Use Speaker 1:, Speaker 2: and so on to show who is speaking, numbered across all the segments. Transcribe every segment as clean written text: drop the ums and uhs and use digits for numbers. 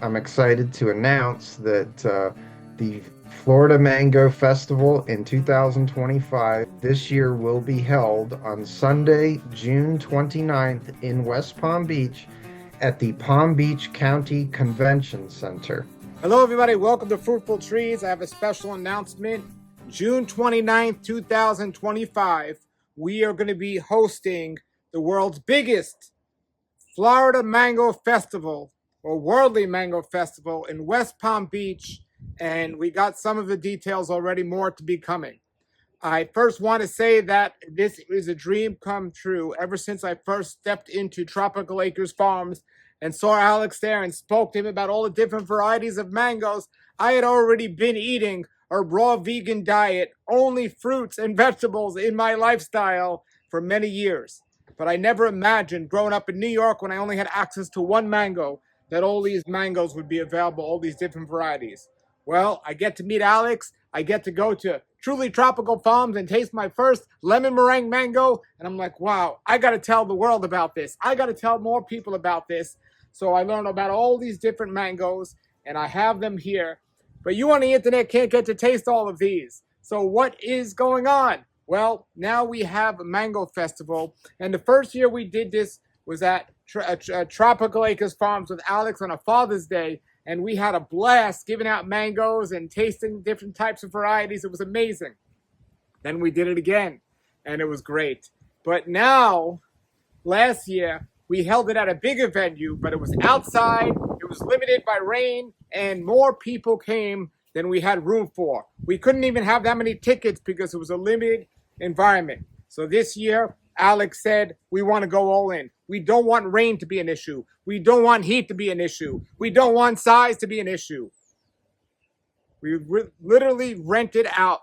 Speaker 1: I'm excited to announce that the Florida Mango Festival in 2025 this year will be held on Sunday, June 29th in West Palm Beach at the Palm Beach County Convention Center.
Speaker 2: Hello, everybody. Welcome to Fruitful Trees. I have a special announcement. June 29th, 2025, we are going to be hosting the world's biggest Florida Mango Festival or Worldly Mango Festival in West Palm Beach. And we got some of the details already, more to be coming. I first want to say that this is a dream come true. Ever since I first stepped into Tropical Acres Farms and saw Alex there and spoke to him about all the different varieties of mangoes, I had already been eating a raw vegan diet, only fruits and vegetables in my lifestyle for many years. But I never imagined growing up in New York when I only had access to one mango that all these mangoes would be available, all these different varieties. Well, I get to meet Alex. I get to go to Truly Tropical Farms and taste my first lemon meringue mango. And I'm like, wow, I got to tell the world about this. I got to tell more people about this. So I learned about all these different mangoes and I have them here. But you on the internet can't get to taste all of these. So what is going on? Well, now we have a mango festival. And the first year we did this was at Tropical Acres Farms with Alex on a Father's Day. And we had a blast giving out mangoes and tasting different types of varieties. It was amazing. Then we did it again, and it was great. But now, last year, we held it at a bigger venue, but it was outside, it was limited by rain, and more people came than we had room for. We couldn't even have that many tickets because it was a limited environment. So this year, Alex said, we want to go all in. We don't want rain to be an issue. We don't want heat to be an issue. We don't want size to be an issue. We literally rented out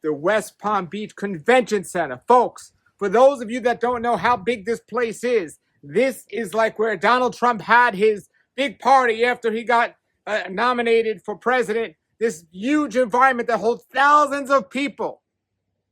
Speaker 2: the West Palm Beach Convention Center. Folks, for those of you that don't know how big this place is, this is like where Donald Trump had his big party after he got nominated for president. This huge environment that holds thousands of people.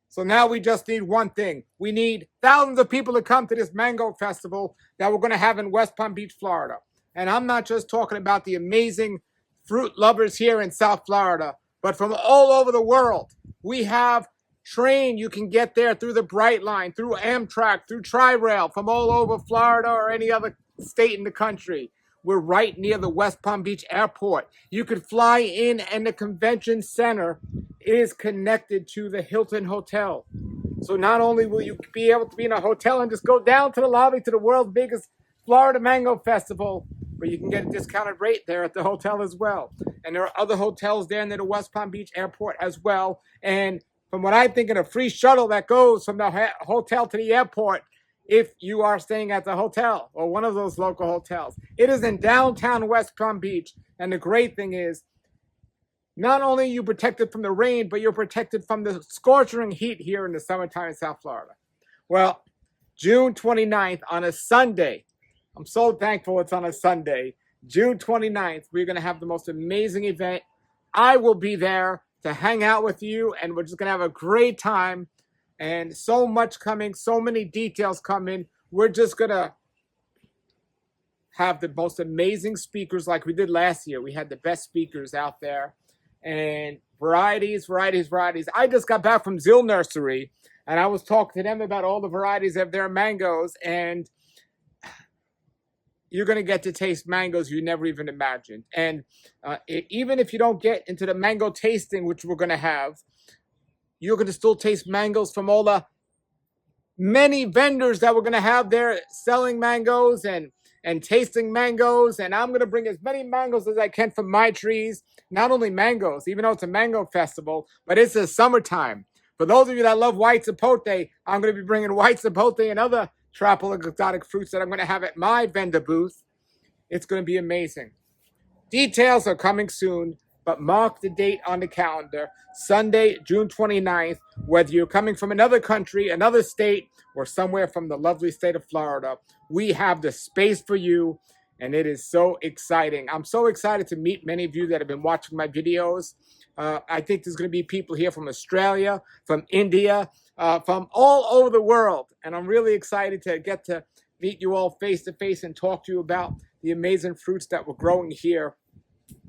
Speaker 2: So now we just need one thing. We need thousands of people to come to this mango festival that we're going to have in West Palm Beach, Florida. And I'm not just talking about the amazing fruit lovers here in South Florida, but from all over the world. We have train you can get there through the Brightline, through Amtrak, through Tri-Rail, from all over Florida or any other state in the country. We're right near the West Palm Beach airport. You could fly in, and the convention center is connected to the Hilton Hotel. So not only will you be able to be in a hotel and just go down to the lobby to the world's biggest Florida Mango Festival, but you can get a discounted rate there at the hotel as well. And there are other hotels there near the West Palm Beach airport as well. And from what I'm thinking, a free shuttle that goes from the hotel to the airport if you are staying at the hotel or one of those local hotels. It is in downtown West Palm Beach. And the great thing is, not only are you protected from the rain, but you're protected from the scorching heat here in the summertime in South Florida. Well, June 29th on a Sunday. I'm so thankful it's on a Sunday. June 29th, we're going to have the most amazing event. I will be there to hang out with you, and we're just going to have a great time. And so much coming, so many details coming. We're just going to have the most amazing speakers like we did last year. We had the best speakers out there. And varieties. I just got back from Zill Nursery, and I was talking to them about all the varieties of their mangoes, and you're going to get to taste mangoes you never even imagined. And even if you don't get into the mango tasting, which we're going to have, you're going to still taste mangoes from all the many vendors that we're going to have there selling mangoes and tasting mangoes. And I'm going to bring as many mangoes as I can from my trees. Not only mangoes, even though it's a mango festival, but it's the summertime. For those of you that love white zapote, I'm going to be bringing white zapote and other tropical exotic fruits that I'm going to have at my vendor booth. It's going to be amazing. Details are coming soon, but mark the date on the calendar, Sunday, June 29th, whether you're coming from another country, another state, or somewhere from the lovely state of Florida. We have the space for you, and it is so exciting. I'm so excited to meet many of you that have been watching my videos. I think there's going to be people here from Australia, from India, from all over the world. And I'm really excited to get to meet you all face to face and talk to you about the amazing fruits that we're growing here.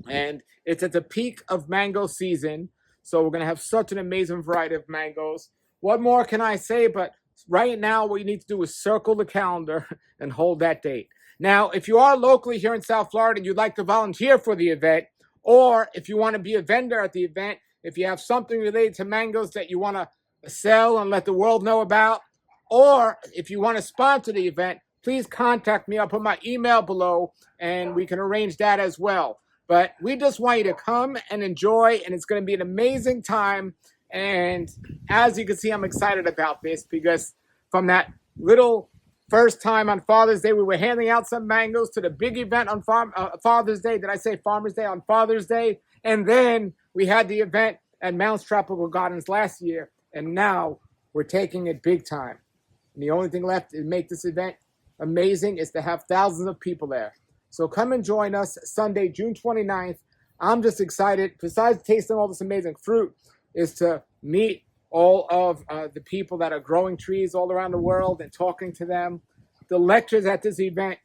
Speaker 2: And it's at the peak of mango season. So we're going to have such an amazing variety of mangoes. What more can I say? But right now, what you need to do is circle the calendar and hold that date. Now, if you are locally here in South Florida and you'd like to volunteer for the event, or if you want to be a vendor at the event, if you have something related to mangoes that you want to sell and let the world know about, or if you want to sponsor the event, please contact me. I'll put my email below and we can arrange that as well. But we just want you to come and enjoy, and it's going to be an amazing time. And as you can see, I'm excited about this because from that little first time on Father's Day, we were handing out some mangoes to the big event on Father's Day. Did I say Farmer's Day? On Father's Day. And then we had the event at Mount's Tropical Gardens last year. And now we're taking it big time. And the only thing left to make this event amazing is to have thousands of people there. So come and join us Sunday, June 29th. I'm just excited. Besides tasting all this amazing fruit, is to meet all of the people that are growing trees all around the world and talking to them. The lectures at this event,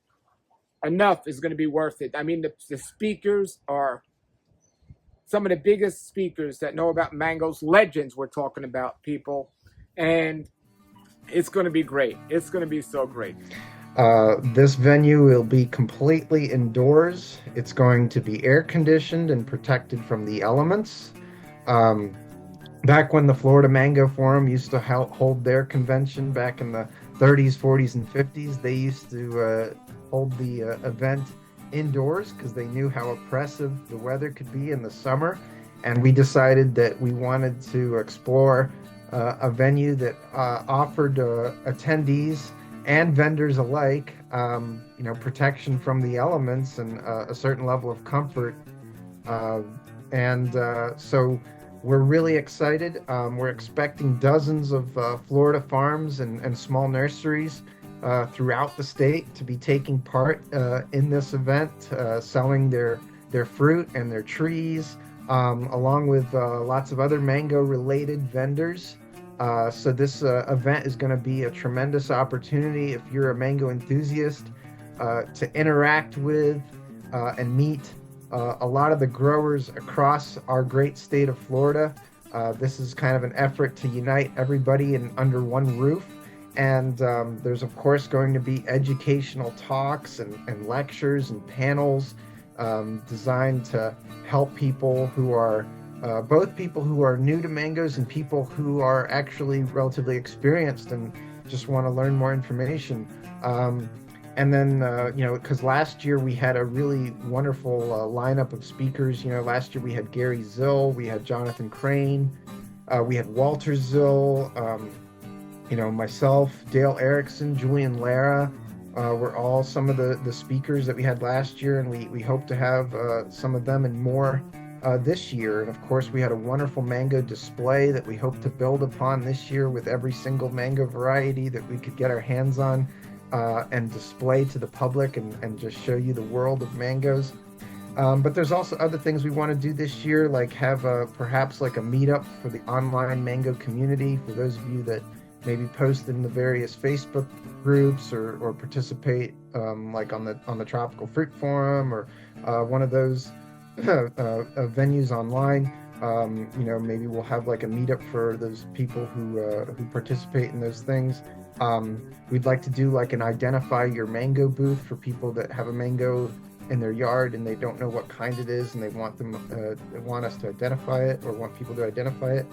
Speaker 2: enough is going to be worth it. I mean, the speakers are some of the biggest speakers that know about mangoes, legends we're talking about, people. And it's going to be great. It's going to be so great.
Speaker 1: This venue will be completely indoors. It's going to be air conditioned and protected from the elements. Back when the Florida Mango Forum used to hold their convention back in the 30s, 40s, and 50s, they used to hold the event indoors because they knew how oppressive the weather could be in the summer. And we decided that we wanted to explore a venue that offered attendees and vendors alike, protection from the elements and a certain level of comfort. So we're really excited. We're expecting dozens of Florida farms and small nurseries throughout the state to be taking part in this event, selling their fruit and their trees, along with lots of other mango-related vendors. So this event is going to be a tremendous opportunity if you're a mango enthusiast to interact with and meet a lot of the growers across our great state of Florida. This is kind of an effort to unite everybody under one roof. And there's, of course, going to be educational talks and lectures and panels designed to help people who are both people who are new to mangoes and people who are actually relatively experienced and just want to learn more information. And then, because last year we had a really wonderful lineup of speakers. Last year we had Gary Zill, we had Jonathan Crane, we had Walter Zill, myself, Dale Erickson, Julian Lara, were all some of the speakers that we had last year, and we hope to have some of them and more this year. And of course, we had a wonderful mango display that we hope to build upon this year with every single mango variety that we could get our hands on and display to the public and just show you the world of mangoes. But there's also other things we want to do this year, like have perhaps like a meetup for the online mango community, for those of you that maybe post in the various Facebook groups or participate like on the Tropical Fruit Forum or one of those venues online. Maybe we'll have like a meetup for those people who participate in those things. We'd like to do like an identify your mango booth for people that have a mango in their yard and they don't know what kind it is and they want us to identify it or want people to identify it.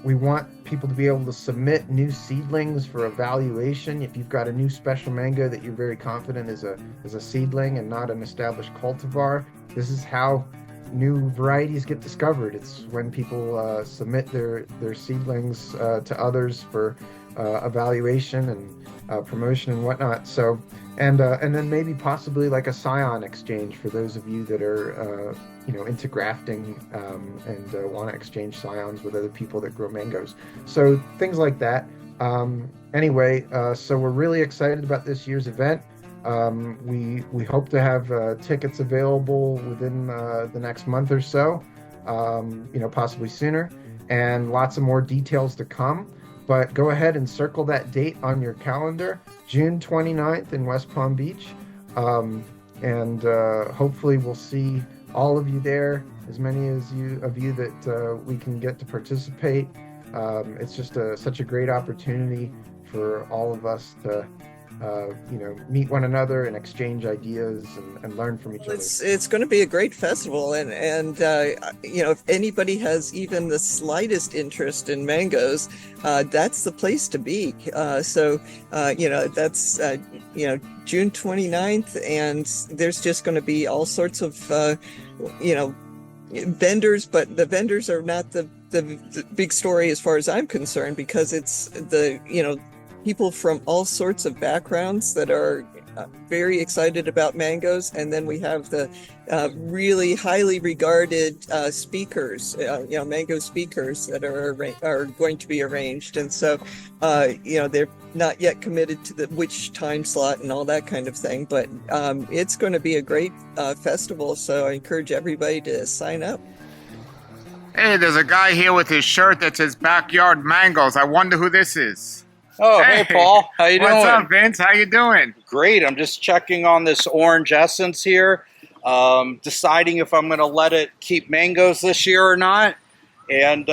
Speaker 1: We want people to be able to submit new seedlings for evaluation. If you've got a new special mango that you're very confident is a seedling and not an established cultivar, this is how new varieties get discovered. It's when people submit their seedlings to others for evaluation and promotion and whatnot. So, and then maybe possibly like a scion exchange for those of you that are into grafting and want to exchange scions with other people that grow mangoes. So things like that. Anyway, so we're really excited about this year's event. We hope to have tickets available within the next month or so, possibly sooner, and lots of more details to come. But go ahead and circle that date on your calendar, June 29th in West Palm Beach. Um, and hopefully we'll see all of you there, as many as you of you that we can get to participate. It's just such a great opportunity for all of us to, meet one another and exchange ideas and learn from each
Speaker 3: Well,
Speaker 1: other.
Speaker 3: it's going to be a great festival, and if anybody has even the slightest interest in mangoes, that's the place to be. That's June 29th, and there's just going to be all sorts of you know vendors, but the vendors are not the big story as far as I'm concerned, because it's the people from all sorts of backgrounds that are very excited about mangoes, and then we have the really highly regarded speakers, mango speakers that are going to be arranged, and so they're not yet committed to which time slot and all that kind of thing, but it's going to be a great festival, so I encourage everybody to sign up.
Speaker 2: Hey, there's a guy here with his shirt that says Backyard Mangoes. I wonder who this is.
Speaker 4: Oh, hey Paul, how you doing?
Speaker 2: What's up, Vince? How you doing?
Speaker 4: Great. I'm just checking on this orange essence here, deciding if I'm going to let it keep mangoes this year or not. And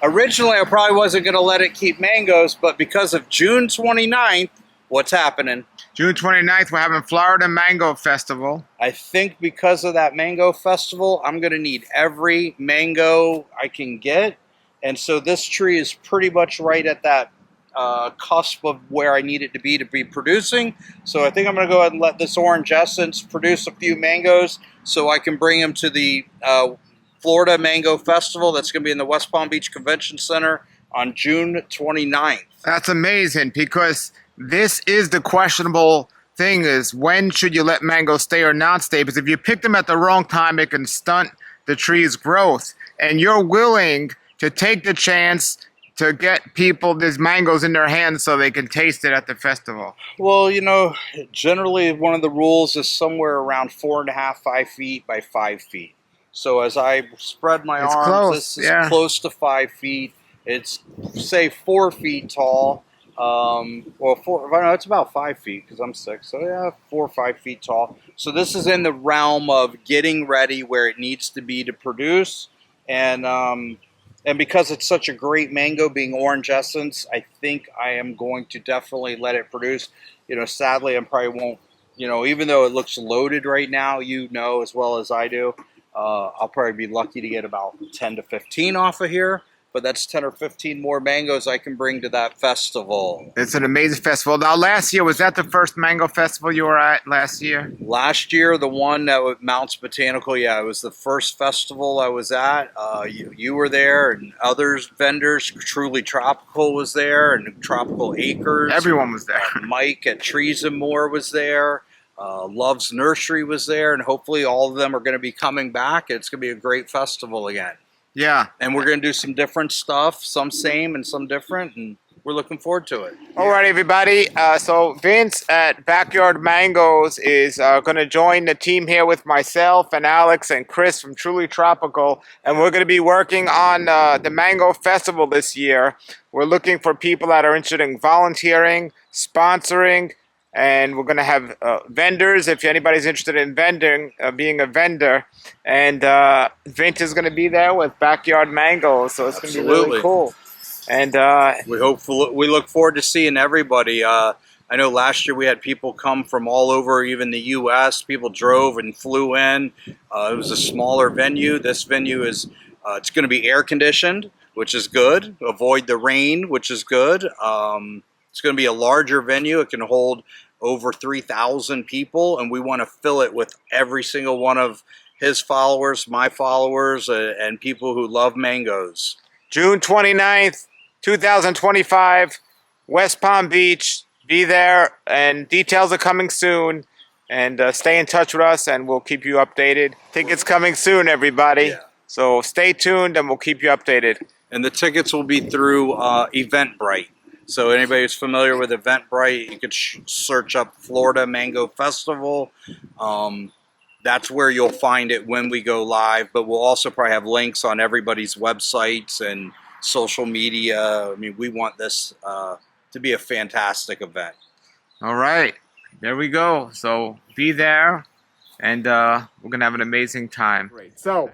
Speaker 4: originally, I probably wasn't going to let it keep mangoes, but because of June 29th, what's happening?
Speaker 2: June 29th, we're having Florida Mango Festival.
Speaker 4: I think because of that mango festival, I'm going to need every mango I can get. And so this tree is pretty much right at that cusp of where I need it to be producing. So I think I'm going to go ahead and let this orange essence produce a few mangoes so I can bring them to the Florida Mango Festival that's going to be in the West Palm Beach Convention Center on June 29th.
Speaker 2: That's amazing, because this is the questionable thing, is when should you let mangoes stay or not stay? Because if you pick them at the wrong time, it can stunt the tree's growth. And you're willing to take the chance to get people these mangoes in their hands so they can taste it at the festival.
Speaker 4: Well, generally one of the rules is somewhere around 4.5, 5 feet by 5 feet. So as I spread my arms,
Speaker 2: close.
Speaker 4: This is close to 5 feet. It's say 4 feet tall. It's about 5 feet because I'm 6. So yeah, 4 or 5 feet tall. So this is in the realm of getting ready where it needs to be to produce. And because it's such a great mango, being orange essence, I think I am going to definitely let it produce. Sadly, I probably won't, even though it looks loaded right now, as well as I do, I'll probably be lucky to get about 10 to 15 off of here. But that's 10 or 15 more mangoes I can bring to that festival.
Speaker 2: It's an amazing festival. Now, last year, was that the first mango festival you were at last year?
Speaker 4: Last year, the one that was Mounts Botanical, yeah, it was the first festival I was at. You were there, and others vendors. Truly Tropical was there, and Tropical Acres.
Speaker 2: Everyone was there.
Speaker 4: Mike at Trees and More was there. Love's Nursery was there, and hopefully all of them are going to be coming back. It's going to be a great festival again.
Speaker 2: Yeah.
Speaker 4: And we're going to do some different stuff, some same and some different, and we're looking forward to it.
Speaker 2: All right, everybody. So Vince at Backyard Mangoes is going to join the team here with myself and Alex and Chris from Truly Tropical, and we're going to be working on the Mango Festival this year. We're looking for people that are interested in volunteering, sponsoring, and we're going to have vendors, if anybody's interested in being a vendor. And Vince is going to be there with Backyard Mangoes, so it's going to be really cool. And
Speaker 4: we look forward to seeing everybody. I know last year we had people come from all over, even the U.S. People drove and flew in. It was a smaller venue. This venue is it's going to be air conditioned, which is good. Avoid the rain, which is good. It's going to be a larger venue. It can hold over 3,000 people, and we want to fill it with every single one of his followers, my followers, and people who love mangoes.
Speaker 2: June 29th, 2025, West Palm Beach. Be there, and details are coming soon. And stay in touch with us, and we'll keep you updated. Tickets coming soon, everybody.
Speaker 4: Yeah.
Speaker 2: So stay tuned, and we'll keep you updated.
Speaker 4: And the tickets will be through Eventbrite. So anybody who's familiar with Eventbrite, you could search up Florida Mango Festival. That's where you'll find it when we go live. But we'll also probably have links on everybody's websites and social media. I mean, we want this to be a fantastic event.
Speaker 2: All right. there we go. So be there, and we're going to have an amazing time. Great. So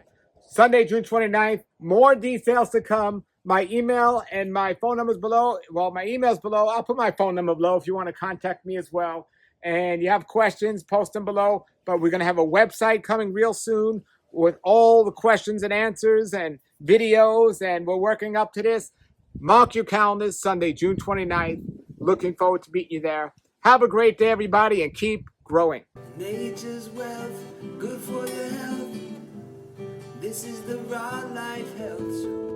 Speaker 2: Sunday, June 29th, more details to come. My email and my phone number's below. Well, my email's below. I'll put my phone number below if you want to contact me as well. And you have questions, post them below. But we're going to have a website coming real soon with all the questions and answers and videos. And we're working up to this. Mark your calendars, Sunday, June 29th. Looking forward to meeting you there. Have a great day, everybody, and keep growing.
Speaker 5: Nature's wealth, good for your health. This is the Raw Life Health Show.